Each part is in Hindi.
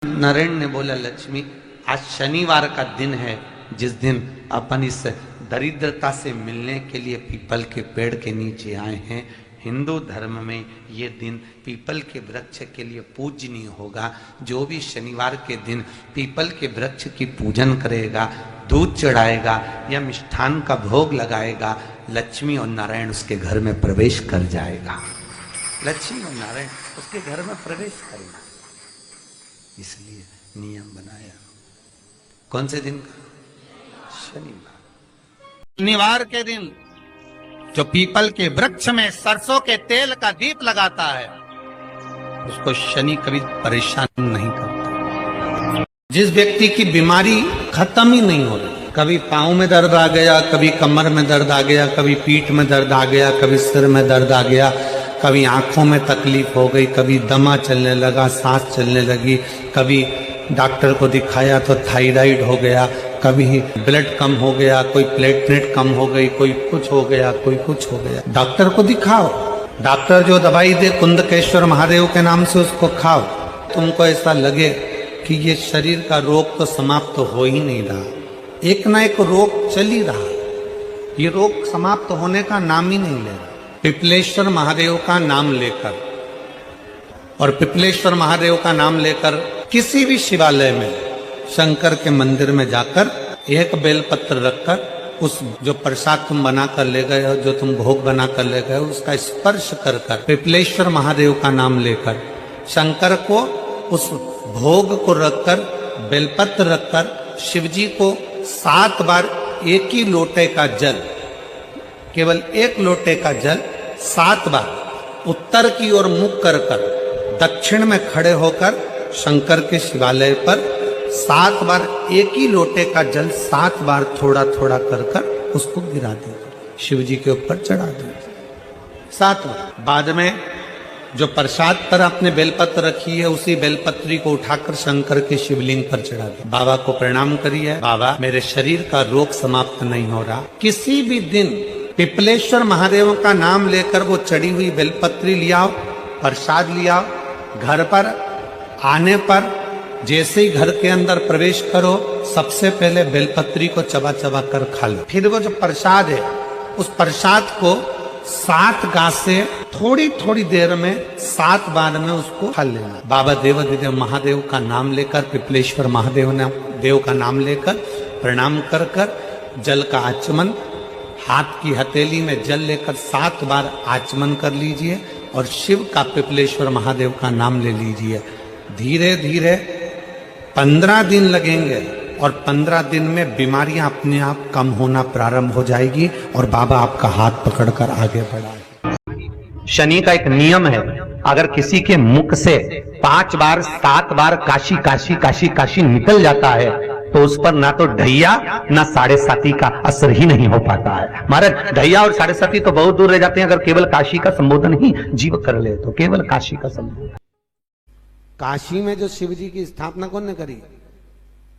नरेन ने बोला, लक्ष्मी आज शनिवार का दिन है जिस दिन अपन इस दरिद्रता से मिलने के लिए पीपल के पेड़ के नीचे आए हैं। हिंदू धर्म में ये दिन पीपल के वृक्ष के लिए पूजनीय होगा। जो भी शनिवार के दिन पीपल के वृक्ष की पूजन करेगा, दूध चढ़ाएगा या मिष्ठान का भोग लगाएगा, लक्ष्मी और नारायण उसके घर में प्रवेश कर जाएगा। लक्ष्मी और नारायण उसके घर में प्रवेश करेगा, इसलिए नियम बनाया। कौन से दिन का? शनिवार। शनिवार के दिन जो पीपल के वृक्ष में सरसों के तेल का दीप लगाता है उसको शनि कभी परेशान नहीं करता। जिस व्यक्ति की बीमारी खत्म ही नहीं हो रही, कभी पांव में दर्द आ गया, कभी कमर में दर्द आ गया, कभी पीठ में दर्द आ गया, कभी सिर में दर्द आ गया, कभी आंखों में तकलीफ हो गई, कभी दमा चलने लगा, सांस चलने लगी, कभी डॉक्टर को दिखाया तो थायराइड हो गया, कभी ब्लड कम हो गया, कोई प्लेटलेट कम हो गई, कोई कुछ हो गया, कोई कुछ हो गया। डॉक्टर को दिखाओ, डॉक्टर जो दवाई दे कुंदकेश्वर महादेव के नाम से उसको खाओ। तुमको ऐसा लगे कि ये शरीर का रोग तो समाप्त हो ही नहीं रहा, एक ना एक रोग चल ही रहा, ये रोग समाप्त होने का नाम ही नहीं ले रहा। पिपलेश्वर महादेव का नाम लेकर और पिपलेश्वर महादेव का नाम लेकर किसी भी शिवालय में, शंकर के मंदिर में जाकर एक बेलपत्र रखकर उस जो प्रसाद तुम बना कर ले गए हो, जो तुम भोग बना कर ले गए हो, उसका स्पर्श कर कर पिपलेश्वर महादेव का नाम लेकर शंकर को उस भोग को रखकर, बेलपत्र रखकर शिवजी को 7 बार एक ही लोटे का जल, केवल एक लोटे का जल 7 बार उत्तर की ओर मुख कर कर दक्षिण में खड़े होकर शंकर के शिवालय पर 7 बार एक ही लोटे का जल 7 बार थोड़ा थोड़ा कर कर उसको गिरा दीजिए, शिव जी के ऊपर चढ़ा दीजिए 7 बार। बाद में जो प्रसाद पर आपने बेलपत्र रखी है उसी बेलपत्री को उठाकर शंकर के शिवलिंग पर चढ़ा दीजिए। बाबा को प्रणाम करिए, बाबा मेरे शरीर का रोग समाप्त नहीं हो रहा। किसी भी दिन पिपलेश्वर महादेव का नाम लेकर वो चढ़ी हुई बेलपत्री लियाओ, प्रसाद लियाओ, घर पर आने पर जैसे ही घर के अंदर प्रवेश करो सबसे पहले बेलपत्री को चबा चबा कर खा लो। फिर वो जो प्रसाद है उस प्रसाद को 7 गांठ से थोड़ी थोड़ी देर में 7 बार में उसको खा लेना। बाबा देवाधिदेव महादेव का नाम लेकर, पिपलेश्वर महादेव देव का नाम लेकर प्रणाम कर कर जल का आचमन, हाथ की हथेली में जल लेकर 7 बार आचमन कर लीजिए और शिव का, पिपलेश्वर महादेव का नाम ले लीजिए। धीरे धीरे 15 दिन लगेंगे और 15 दिन में बीमारियां अपने आप कम होना प्रारंभ हो जाएगी और बाबा आपका हाथ पकड़कर आगे बढ़ाएंगे। शनि का एक नियम है, अगर किसी के मुख से 5 बार 7 बार काशी काशी काशी काशी निकल जाता है तो उस पर ना तो ढैया ना 7.5 का असर ही नहीं हो पाता है। महाराज ढैया और 7.5 तो बहुत दूर रह जाते हैं अगर केवल काशी का संबोधन ही जीव कर ले तो, केवल काशी का संबोधन। काशी में जो शिव जी की स्थापना कौन ने करी?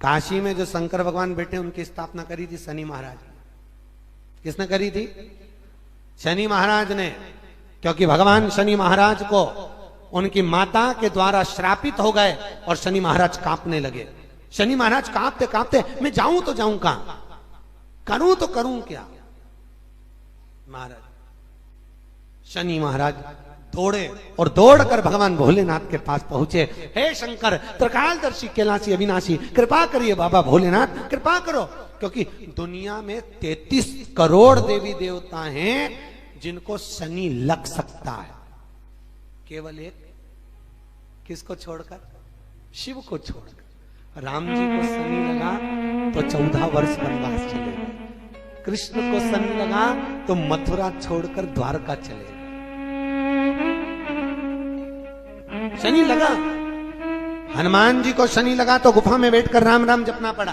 काशी में जो शंकर भगवान बैठे उनकी स्थापना करी थी शनि महाराज। किसने करी थी? शनि महाराज ने, क्योंकि भगवान शनि महाराज को उनकी माता के द्वारा श्रापित हो गए और शनि महाराज कांपने लगे। शनि महाराज कांपते कांपते मैं जाऊं तो जाऊं कहां, करूं तो करूं क्या। महाराज शनि महाराज दौड़े और दौड़कर भगवान भोलेनाथ के पास पहुंचे। हे शंकर त्रिकालदर्शी कैलाशी अविनाशी, कृपा करिए बाबा भोलेनाथ, कृपा करो, क्योंकि दुनिया में 33 करोड़ देवी देवता हैं जिनको शनि लग सकता है, केवल एक किसको छोड़कर? शिव को छोड़कर। राम जी को शनि लगा तो 14 वर्ष वनवास चले गए, कृष्ण को शनि लगा तो मथुरा छोड़कर द्वारका चले गए। शनि लगा, हनुमान जी को शनि लगा तो गुफा में बैठकर राम राम जपना पड़ा।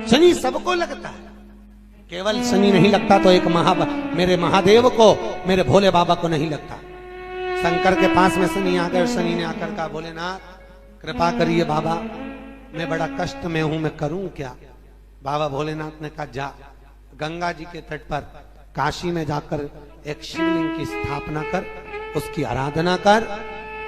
शनि सबको लगता है, केवल शनि नहीं लगता तो एक मेरे महादेव को, मेरे भोले बाबा को नहीं लगता। शंकर के पास में शनि आ गए, शनि ने आकर कहा भोलेनाथ कृपा करिए बाबा, मैं बड़ा कष्ट में हूं, मैं करूं क्या? बाबा भोलेनाथ ने कहा जा गंगा जी के तट पर काशी में जाकर एक शिवलिंग की स्थापना कर, उसकी आराधना कर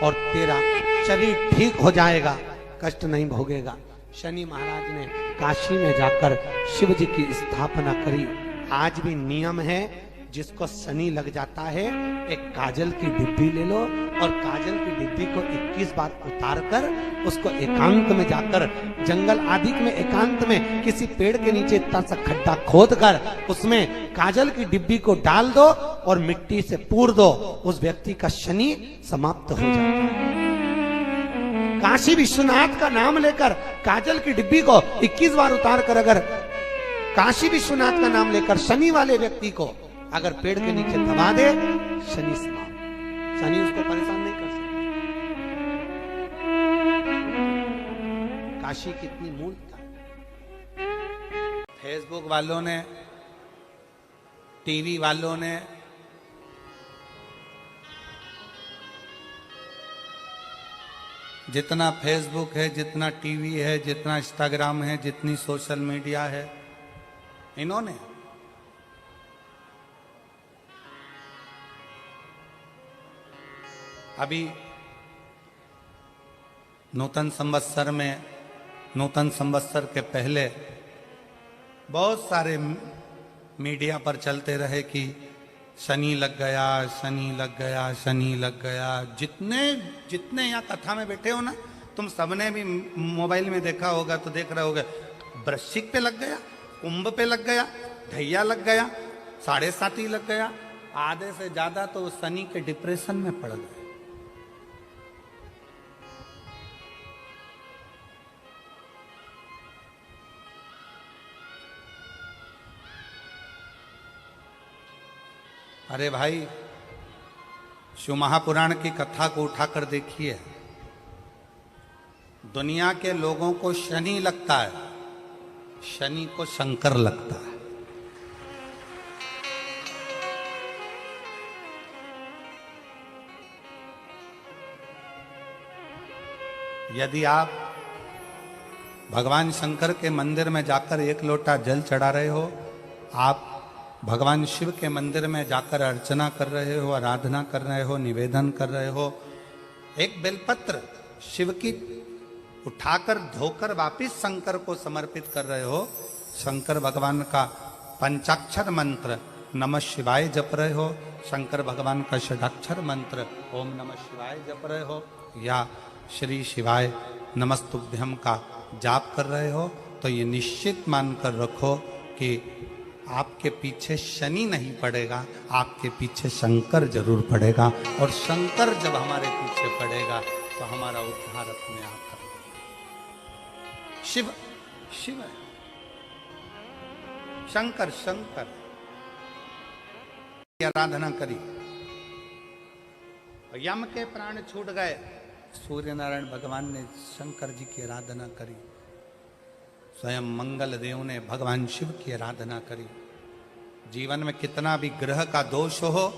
और तेरा शरीर ठीक हो जाएगा, कष्ट नहीं भोगेगा। शनि महाराज ने काशी में जाकर शिव जी की स्थापना करी। आज भी नियम है, जिसको शनि लग जाता है एक काजल की डिब्बी ले लो और काजल की डिब्बी को 21 बार उतार कर उसको एकांत में जाकर, जंगल आदि में एकांत में किसी पेड़ के नीचे इतना सा खड्डा खोद कर उसमें काजल की डिब्बी को डाल दो और मिट्टी से पूर दो, उस व्यक्ति का शनि समाप्त हो जाता है। काशी विश्वनाथ का नाम लेकर काजल की डिब्बी को 21 बार उतार कर अगर काशी विश्वनाथ का नाम लेकर शनि वाले व्यक्ति को अगर पेड़ के नीचे दबा दे, शनि समाप्त, शनि उसको परेशान नहीं कर सकता। काशी कितनी मूलता है। फेसबुक वालों ने, टीवी वालों ने जितना फेसबुक है, जितना टीवी है, जितना इंस्टाग्राम है, जितनी सोशल मीडिया है, इन्होंने अभी नूतन संवत्सर में, नूतन संवत्सर के पहले बहुत सारे मीडिया पर चलते रहे कि शनि लग गया, शनि लग गया, शनि लग गया। जितने जितने यहाँ कथा में बैठे हो ना, तुम सबने भी मोबाइल में देखा होगा तो देख रहे होगे, वृश्चिक पे लग गया, कुंभ पे लग गया, ढैया लग गया, 7.5 लग गया, आधे से ज्यादा तो शनि के डिप्रेशन में पड़ गए। अरे भाई, शिव महापुराण की कथा को उठाकर देखिए। दुनिया के लोगों को शनि लगता है, शनि को शंकर लगता है। यदि आप भगवान शंकर के मंदिर में जाकर 1 लोटा जल चढ़ा रहे हो, आप भगवान शिव के मंदिर में जाकर अर्चना कर रहे हो, आराधना कर रहे हो, निवेदन कर रहे हो, एक बेलपत्र शिव की उठाकर धोकर वापिस शंकर को समर्पित कर रहे हो, शंकर भगवान का पंचाक्षर मंत्र नमः शिवाय जप रहे हो, शंकर भगवान का षडाक्षर मंत्र ओम नमः शिवाय जप रहे हो, या श्री शिवाय नमस्तुभ्यम का जाप कर रहे हो, तो ये निश्चित मानकर रखो कि आपके पीछे शनि नहीं पड़ेगा, आपके पीछे शंकर जरूर पड़ेगा। और शंकर जब हमारे पीछे पड़ेगा तो हमारा उद्धार अपने आप है। शिव शिव है, शंकर शंकर की आराधना करी, यम के प्राण छूट गए, सूर्य नारायण भगवान ने शंकर जी की आराधना करी, स्वयं मंगल देव ने भगवान शिव की आराधना करी। जीवन में कितना भी ग्रह का दोष हो,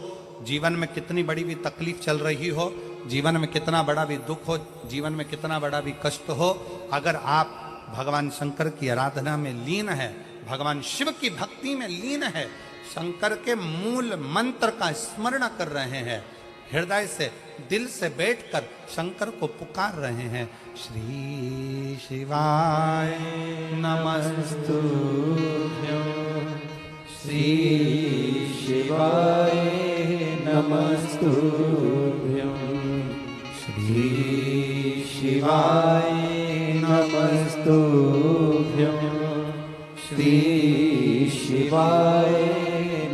जीवन में कितनी बड़ी भी तकलीफ चल रही हो, जीवन में कितना बड़ा भी दुख हो, जीवन में कितना बड़ा भी कष्ट हो, अगर आप भगवान शंकर की आराधना में लीन है, भगवान शिव की भक्ति में लीन है, शंकर के मूल मंत्र का स्मरण कर रहे हैं, हृदय से दिल से बैठकर शंकर को पुकार रहे हैं, श्री शिवाय नमस्तुभ्यं, श्री शिवाय नमस्तुभ्यं, श्री शिवाय नमस्तुभ्यं, श्री शिवाय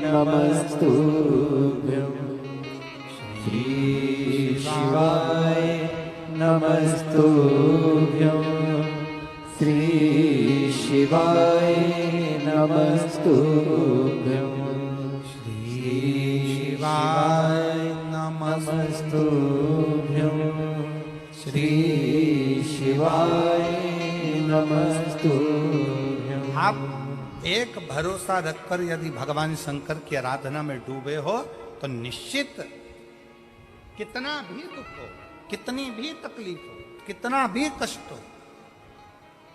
नमस्तुभ्यं, श्री शिवाय नमस्तुभ्यं, श्री शिवाय नमस्तुभ्यं, श्री शिवाय नमस्तुभ्यं, श्री शिवाय नमस्तुभ्यं। आप एक भरोसा रखकर यदि भगवान शंकर की आराधना में डूबे हो तो निश्चित कितना भी दुख हो, कितनी भी तकलीफ हो, कितना भी कष्ट हो,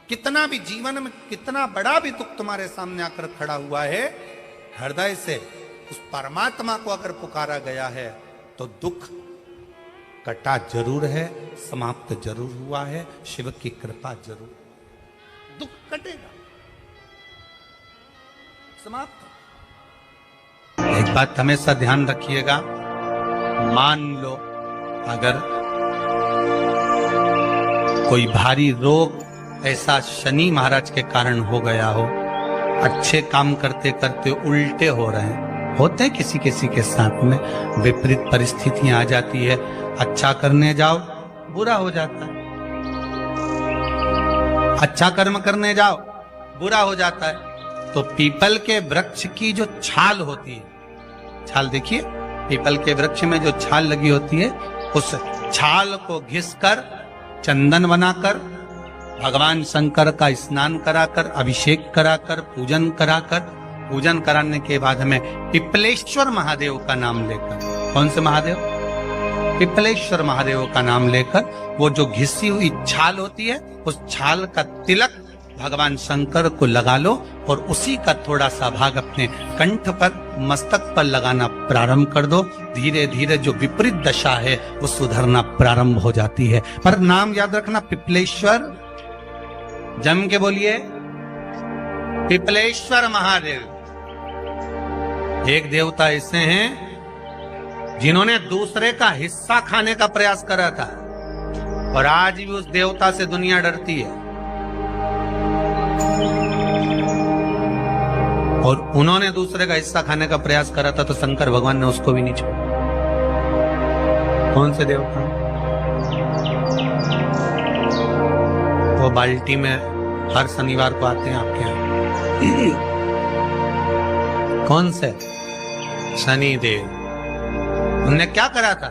कितना भी जीवन में कितना बड़ा भी दुख तुम्हारे सामने आकर खड़ा हुआ है, हृदय से उस परमात्मा को अगर पुकारा गया है तो दुख कटा जरूर है, समाप्त जरूर हुआ है, शिव की कृपा जरूर, दुख कटेगा, समाप्त। एक बात हमेशा ध्यान रखिएगा, मान लो अगर कोई भारी रोग ऐसा शनि महाराज के कारण हो गया हो, अच्छे काम करते करते उल्टे हो रहे हैं, होते हैं किसी किसी के साथ में, विपरीत परिस्थितियां आ जाती है, अच्छा करने जाओ बुरा हो जाता है, अच्छा कर्म करने जाओ बुरा हो जाता है। तो पीपल के वृक्ष की जो छाल होती है, छाल देखिए, पीपल के वृक्ष में जो छाल लगी होती है, उस छाल को घिसकर चंदन बनाकर भगवान शंकर का स्नान कराकर, अभिषेक कराकर, पूजन कराकर, पूजन कराने के बाद हमें पिपलेश्वर महादेव का नाम लेकर, कौन से महादेव? पिपलेश्वर महादेव का नाम लेकर वो जो घिसी हुई छाल होती है, उस छाल का तिलक भगवान शंकर को लगा लो और उसी का थोड़ा सा भाग अपने कंठ पर, मस्तक पर लगाना प्रारंभ कर दो। धीरे धीरे जो विपरीत दशा है वो सुधरना प्रारंभ हो जाती है। पर नाम याद रखना, पिपलेश्वर, जम के बोलिए, पिपलेश्वर महादेव। एक देवता ऐसे हैं जिन्होंने दूसरे का हिस्सा खाने का प्रयास करा था और आज भी उस देवता से दुनिया डरती है, और उन्होंने दूसरे का हिस्सा खाने का प्रयास करा था तो शंकर भगवान ने उसको भी नहीं छोड़ा। कौन से देवता? वो बाल्टी में हर शनिवार को आते हैं आपके यहाँ। कौन से? शनि देव। उनने क्या करा था?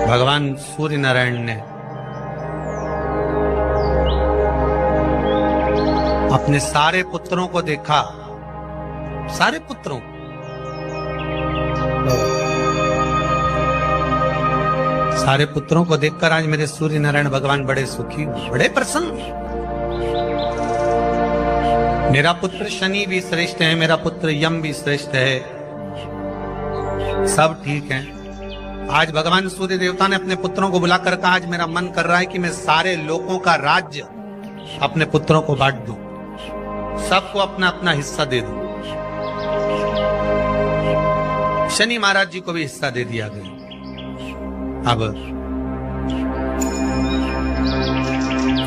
भगवान सूर्य नारायण ने अपने सारे पुत्रों को देखा, सारे पुत्रों, सारे पुत्रों को देखकर आज मेरे सूर्य नारायण भगवान बड़े सुखी, बड़े प्रसन्न। मेरा पुत्र शनि भी श्रेष्ठ है, मेरा पुत्र यम भी श्रेष्ठ है, सब ठीक है। आज भगवान सूर्य देवता ने अपने पुत्रों को बुलाकर कहा, आज मेरा मन कर रहा है कि मैं सारे लोगों का राज्य अपने पुत्रों को बांट दूं, सबको अपना अपना हिस्सा दे दूं। शनि महाराज जी को भी हिस्सा दे दिया गया। अब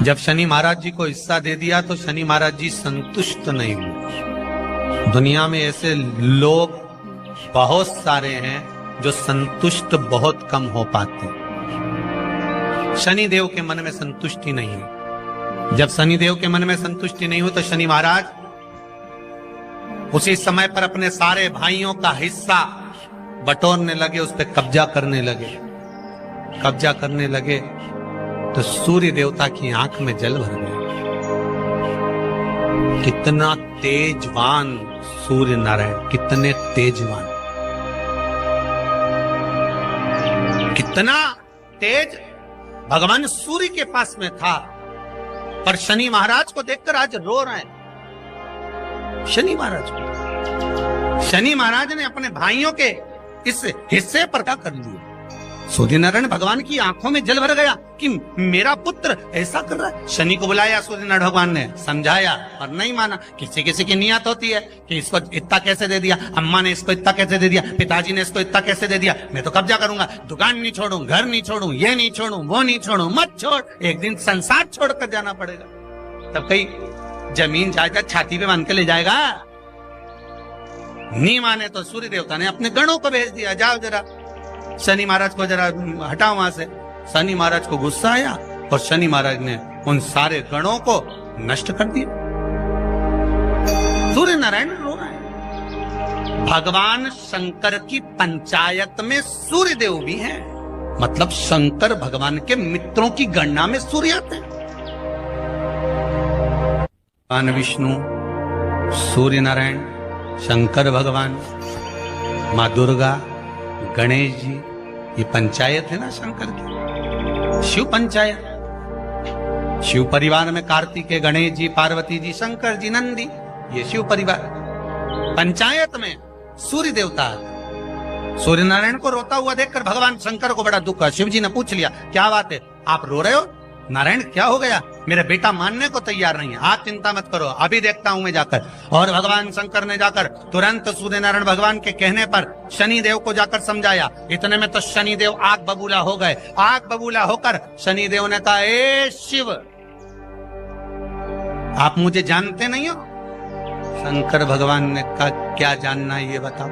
जब शनि महाराज जी को हिस्सा दे दिया तो शनि महाराज जी संतुष्ट नहीं हुए। दुनिया में ऐसे लोग बहुत सारे हैं जो संतुष्ट बहुत कम हो पाते। शनि देव के मन में संतुष्टि नहीं है। जब शनि देव के मन में संतुष्टि नहीं हुई तो शनि महाराज उसी समय पर अपने सारे भाइयों का हिस्सा बटोरने लगे, उस पर कब्जा करने लगे। कब्जा करने लगे तो सूर्य देवता की आंख में जल भर गया। कितना तेजवान सूर्य नारायण, कितने तेजवान, कितना तेज भगवान सूर्य के पास में था। पर शनि महाराज को देखकर आज रो रहे हैं। शनि महाराज को, शनि महाराज ने अपने भाइयों के इस हिस्से पर क्या कर लिया। सूर्य नारायण भगवान की आंखों में जल भर गया कि मेरा पुत्र ऐसा कर रहा है। शनि को बुलाया सूर्य नारायण भगवान ने, समझाया और नहीं माना। किसी किसी की नियत होती है कि इसको इतना कैसे दे दिया, अम्मा ने इसको इतना कैसे दे दिया, पिताजी ने इसको इतना कैसे दे दिया, मैं तो कब्जा करूंगा, दुकान नहीं छोड़ू, घर नहीं छोड़ू, ये नहीं छोड़ू, वो नहीं छोड़ू। मत छोड़, एक दिन संसार छोड़कर जाना पड़ेगा। तब कहीं जमीन जायदाद छाती पे बांध के ले जाएगा। नहीं माने तो सूर्य देवता ने अपने गणों को भेज दिया, जाओ जरा शनि महाराज को जरा हटाओ वहां से। शनि महाराज को गुस्सा आया और शनि महाराज ने उन सारे गणों को नष्ट कर दिया। सूर्य नारायण रो रहा है। भगवान शंकर की पंचायत में सूर्य देव भी हैं, मतलब शंकर भगवान के मित्रों की गणना में सूर्य आते हैं। भगवान विष्णु, सूर्य नारायण, शंकर भगवान, माँ दुर्गा, गणेश जी, ये पंचायत है ना शंकर की, शिव पंचायत। शिव परिवार में कार्तिकेय, गणेश जी, पार्वती जी, शंकर जी, नंदी, ये शिव परिवार। पंचायत में सूर्य देवता, सूर्य नारायण को रोता हुआ देखकर भगवान शंकर को बड़ा दुख हुआ। शिव जी ने पूछ लिया, क्या बात है, आप रो रहे हो? नारायण क्या हो गया? मेरा बेटा मानने को तैयार नहीं है। आप चिंता मत करो, अभी देखता हूं मैं जाकर। और भगवान शंकर ने जाकर तुरंत सूर्य नारायण भगवान के कहने पर शनि देव को जाकर समझाया। इतने में तो शनि देव आग बबूला हो गए। आग बबूला होकर शनि देव ने कहा, ए शिव, आप मुझे जानते नहीं हो? शंकर भगवान ने कहा, क्या जानना है ये बताओ,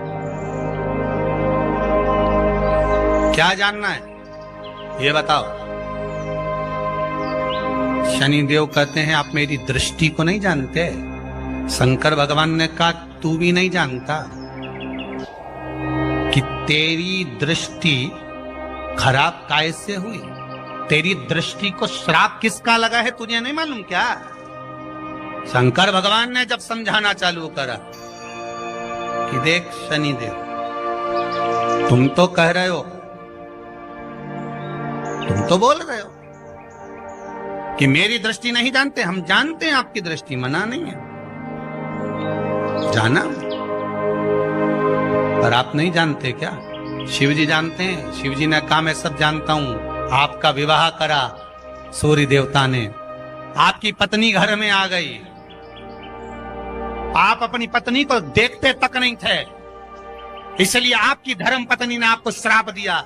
क्या जानना है ये बताओ। शनिदेव कहते हैं, आप मेरी दृष्टि को नहीं जानते। शंकर भगवान ने कहा, तू भी नहीं जानता कि तेरी दृष्टि खराब कैसे हुई? तेरी दृष्टि को श्राप किसका लगा है तुझे नहीं मालूम क्या? शंकर भगवान ने जब समझाना चालू करा कि देख शनिदेव, तुम तो कह रहे हो, तुम तो बोल रहे हो कि मेरी दृष्टि नहीं जानते। हम जानते हैं आपकी दृष्टि, मना नहीं है, जाना, पर आप नहीं जानते क्या? शिव जी जानते हैं। शिव जी ने कहा, मैं सब जानता हूं। आपका विवाह करा सूर्य देवता ने, आपकी पत्नी घर में आ गई, आप अपनी पत्नी को देखते तक नहीं थे, इसलिए आपकी धर्म पत्नी ने आपको श्राप दिया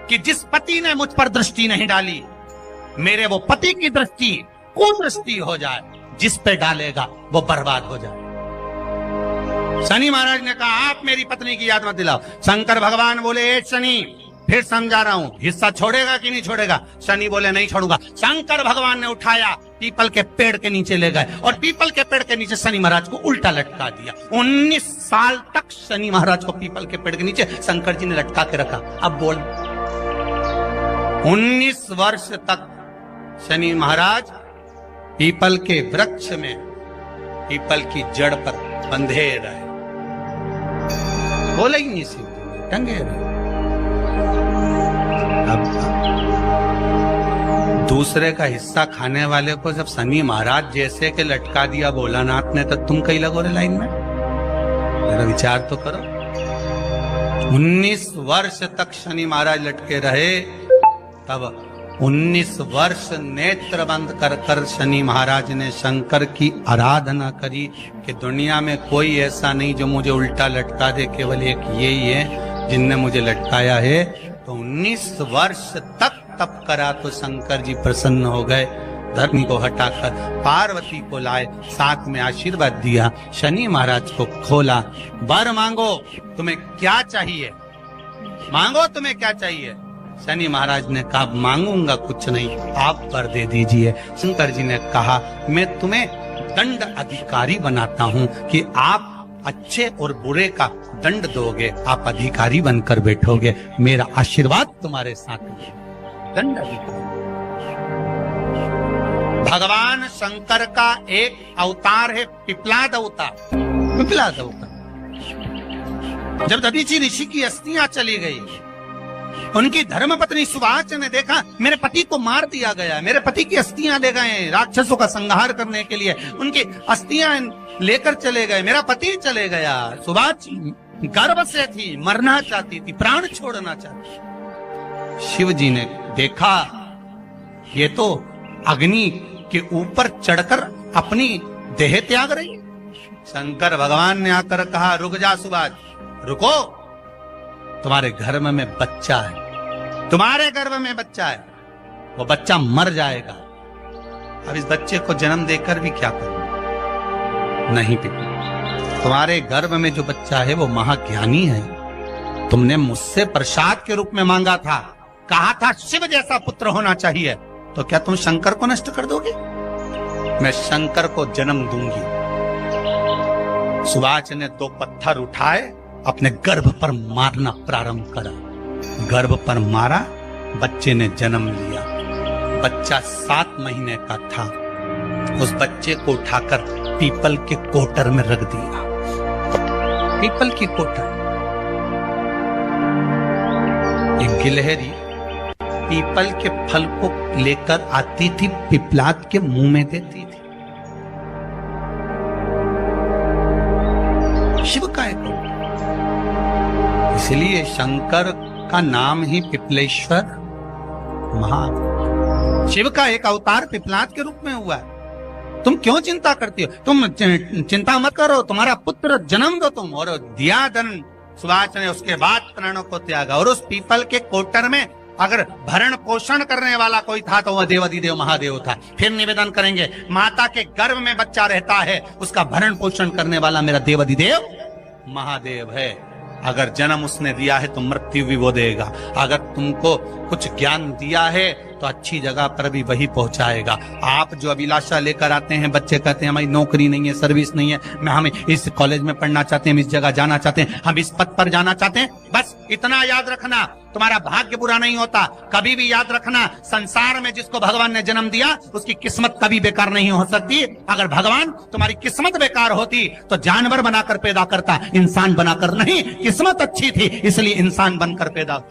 कि जिस पति ने मुझ पर दृष्टि नहीं डाली, मेरे वो पति की दृष्टि कुदृष्टि हो जाए, जिस पे डालेगा वो बर्बाद हो जाए। शनि महाराज ने कहा, आप मेरी पत्नी की याद मत दिलाओ। शंकर भगवान बोले, ए शनि, फिर समझा रहा हूं, हिस्सा छोड़ेगा कि नहीं छोड़ेगा? शनि बोले, नहीं छोड़ूंगा। शंकर भगवान ने उठाया, पीपल के पेड़ के नीचे ले गए और पीपल के पेड़ के नीचे शनि महाराज को उल्टा लटका दिया। 19 साल तक शनि महाराज को पीपल के पेड़ के नीचे शंकर जी ने लटका के रखा। अब बोल, 19 वर्ष तक शनि महाराज पीपल के वृक्ष में, पीपल की जड़ पर बंधे रहे, बोले ही नहीं, सीधे टंगे रहे। अब दूसरे का हिस्सा खाने वाले को जब शनि महाराज जैसे के लटका दिया भोलानाथ ने, तो तुम कहीं लगो रे लाइन में? मेरा विचार तो करो। 19 वर्ष तक शनि महाराज लटके रहे, तब 19 वर्ष नेत्र बंद कर कर शनि महाराज ने शंकर की आराधना करी कि दुनिया में कोई ऐसा नहीं जो मुझे उल्टा लटका दे, केवल एक ये ही है जिनने मुझे लटकाया है। तो 19 वर्ष तक तप करा तो शंकर जी प्रसन्न हो गए। धर्म को हटाकर पार्वती को लाए, साथ में आशीर्वाद दिया, शनि महाराज को खोला। वर मांगो, तुम्हें क्या चाहिए, मांगो तुम्हें क्या चाहिए। शनि महाराज ने कहा, मांगूंगा कुछ नहीं, आप वर दे दीजिए। शंकर जी ने कहा, मैं तुम्हें दंड अधिकारी बनाता हूं कि आप अच्छे और बुरे का दंड दोगे, आप अधिकारी बनकर बैठोगे, मेरा आशीर्वाद तुम्हारे साथ है। दंड अधिकारी। भगवान शंकर का एक अवतार है पिपलाद अवतार। पिपलाद अवतार, जब दधीचि ऋषि की अस्थियां चली गई, उनकी धर्मपत्नी सुभाष ने देखा, मेरे पति को मार दिया गया, मेरे पति की अस्थियां ले गए राक्षसों का संहार करने के लिए, उनकी अस्थियां लेकर चले गए, मेरा पति चले गया। सुभाष गर्भ से थी, मरना चाहती थी, प्राण छोड़ना चाहती थी। शिव जी ने देखा, ये तो अग्नि के ऊपर चढ़कर अपनी देह त्याग रही। शंकर भगवान ने आकर कहा, रुक जा सुभाष, रुको, तुम्हारे गर्भ में बच्चा है, तुम्हारे गर्भ में बच्चा है, वो बच्चा मर जाएगा। अब इस बच्चे को जन्म देकर भी क्या करूं? नहीं पिता, तुम्हारे गर्भ में जो बच्चा है वो महाज्ञानी है, तुमने मुझसे प्रसाद के रूप में मांगा था, कहा था शिव जैसा पुत्र होना चाहिए, तो क्या तुम शंकर को नष्ट कर दोगे? मैं शंकर को जन्म दूंगी। सुभाष ने 2 पत्थर उठाए, अपने गर्भ पर मारना प्रारंभ करा, गर्भ पर मारा, बच्चे ने जन्म लिया। बच्चा 7 महीने का था। उस बच्चे को उठाकर पीपल के कोटर में रख दिया। पीपल की कोटर। एक गिलहरी पीपल के फल को लेकर आती थी, पिपलाद के मुंह में देती थी। शिव का एक इसलिए शंकर का नाम ही पिपलेश्वर महा, शिव का एक अवतार पिपलाद के रूप में हुआ है। तुम क्यों चिंता करती हो? तुम चिंता मत करो, तुम्हारा पुत्र जन्म दो तुम, और दिया धन सुभाष ने, उसके बाद प्राणों को त्यागा। और उस पीपल के कोटर में अगर भरण पोषण करने वाला कोई था तो वह देवाधिदेव महादेव था। फिर निवेदन करेंगे, माता के गर्भ में बच्चा रहता है, उसका भरण पोषण करने वाला मेरा देवाधिदेव महादेव है। अगर जन्म उसने दिया है तो मृत्यु भी वो देगा। अगर तुमको कुछ ज्ञान दिया है तो अच्छी जगह पर भी वही पहुंचाएगा। आप जो अभिलाषा लेकर आते हैं, बच्चे कहते हैं हमारी नौकरी नहीं है, सर्विस नहीं है, हमें इस कॉलेज में पढ़ना चाहते हैं, हम इस जगह जाना चाहते हैं, हम इस पद पर जाना चाहते हैं, बस इतना याद रखना, तुम्हारा भाग्य बुरा नहीं होता। कभी भी याद रखना, संसार में जिसको भगवान ने जन्म दिया उसकी किस्मत कभी बेकार नहीं हो सकती। अगर भगवान तुम्हारी किस्मत बेकार होती तो जानवर बनाकर पैदा करता, इंसान बनाकर नहीं। किस्मत अच्छी थी इसलिए इंसान बनकर पैदा,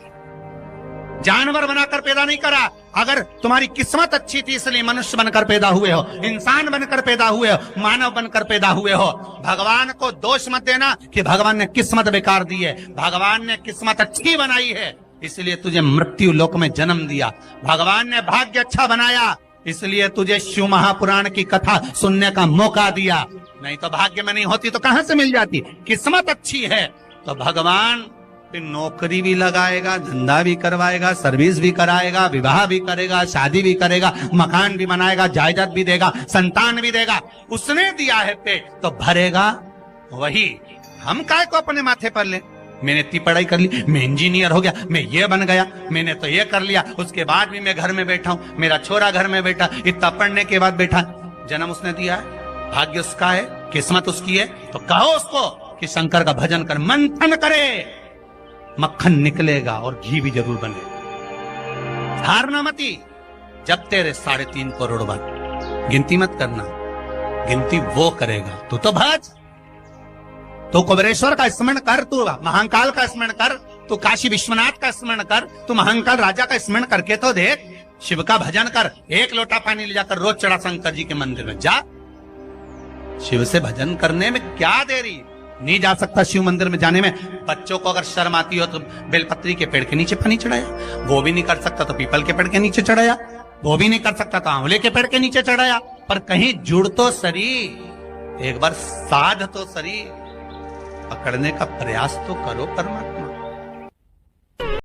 जानवर बनाकर पैदा नहीं करा। अगर तुम्हारी किस्मत अच्छी थी इसलिए मनुष्य बनकर पैदा हुए हो, इंसान बनकर पैदा हुए हो, मानव बनकर पैदा हुए हो। भगवान को दोष मत देना कि भगवान ने किस्मत बेकार दी है। भगवान ने किस्मत अच्छी बनाई है इसलिए तुझे मृत्यु लोक में जन्म दिया। भगवान ने भाग्य अच्छा बनाया इसलिए तुझे शिव महापुराण की कथा सुनने का मौका दिया। नहीं तो भाग्य में नहीं होती तो कहां से मिल जाती। किस्मत अच्छी है तो भगवान फिर नौकरी भी लगाएगा, धंधा भी करवाएगा, सर्विस भी कराएगा, विवाह भी करेगा, शादी भी करेगा, मकान भी बनाएगा, जायदाद भी देगा, संतान भी देगा। उसने दिया है पेट तो भरेगा वही। हम काय को अपने माथे पर ले, मैंने इतनी पढ़ाई कर ली, मैं इंजीनियर हो गया, मैं ये बन गया, मैंने तो ये कर लिया, उसके बाद भी मैं घर में बैठा हूं, मेरा छोरा घर में बैठा, इतना पढ़ने के बाद बैठा। जन्म उसने दिया है, भाग्य उसका है, किस्मत उसकी है, तो कहो उसको कि शंकर का भजन कर, मंथन करे, मक्खन निकलेगा और घी भी जरूर बनेगा। हारना मती, जब तेरे 3.5 करोड़ बन, गिनती मत करना, गिनती वो करेगा। तू तो भज, तो कुबेरेश्वर का स्मरण कर, तू महाकाल का स्मरण कर, तू काशी विश्वनाथ का स्मरण कर, तू महाकाल राजा का स्मरण करके तो देख। शिव का भजन कर, 1 लोटा पानी ले जाकर रोज चढ़ा शंकर जी के मंदिर में जा। शिव से भजन करने में क्या देरी, नहीं जा सकता शिव मंदिर में जाने में। बच्चों को अगर शर्म आती हो तो बेलपत्री के पेड़ के नीचे पानी चढ़ाया, वो भी नहीं कर सकता तो पीपल के पेड़ के नीचे चढ़ाया, वो भी नहीं कर सकता तो आंवले के पेड़ के नीचे चढ़ाया। पर कहीं जुड़ तो सरी, एक बार साध तो सरी, पकड़ने का प्रयास तो करो परमात्मा।